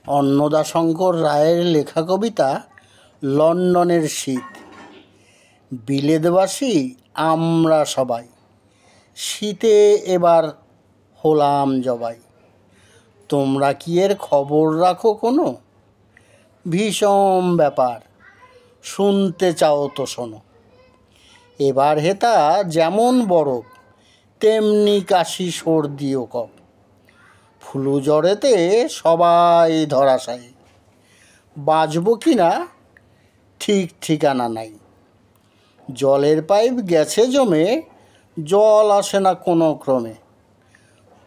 অন্নদাশঙ্কর রায়ের লেখা কবিতা লন্ডনের শীত। বিলেতবাসী আমরা সবাই, শীতে এবার হলাম জবাই। তোমরা কি এর খবর রাখো কোনো? ভীষণ ব্যাপার, শুনতে চাও তো শোনো। এবার হেতা যেমন বরফ, তেমনি কাশি সর্দি ও কফ। ফ্লু জ্বরেতে সবাই ধরাশায়ী, বাঁচব কি না ঠিক ঠিকানা নাই। জলের পাইপ গেছে জমে, জল আসে না কোনো ক্রমে।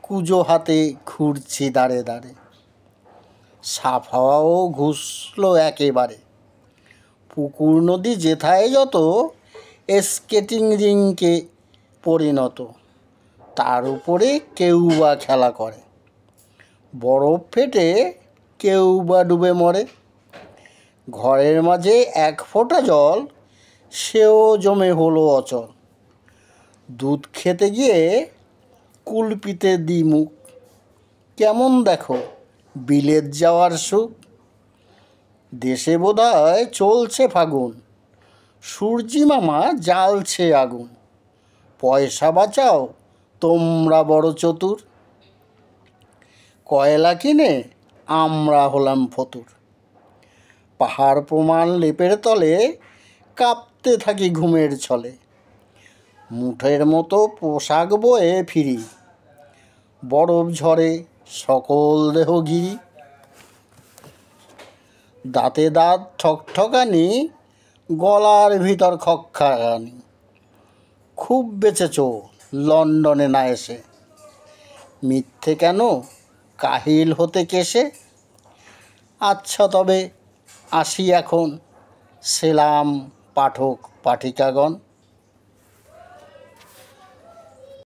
কুজো হাতে ঘুরছি দাঁড়ে দাঁড়ে, সাফ হাওয়াও ঘুষলো একেবারে। পুকুর নদী যেথায় যত স্কেটিং রিংকে পরিণত, তার উপরে কেউ বা খেলা করে। বরফ ফেটে কেউ বা ডুবে মরে। ঘরের মাঝে এক ফোঁটা জল, সেও জমে হলো অচল। দুধ খেতে গিয়ে কুলপিতে দি মুখ, কেমন দেখো বিলেত যাওয়ার সুখ। দেশে বোধহয় চলছে ফাগুন, সূর্যি মামা জ্বালছে আগুন। পয়সা বাঁচাও তোমরা বড় চতুর, কয়লা কিনে আমরা হলাম ফতুর। পাহাড় প্রমাণ লেপের তলে কাঁপতে থাকি ঘুমের ছলে। মুঠের মতো পোশাক বয়ে ফিরি, বরফ ঝরে সকল দেহ গিরি। দাঁতে দাঁত ঠকঠকানি, গলার ভিতর খক্কানি। খুব বেঁচেছ লন্ডনে না এসে, মিথ্যে কেন কাহিল হতে কেসে। আচ্ছা তবে আসি এখন, সেলাম পাঠক পাঠিকাগণ।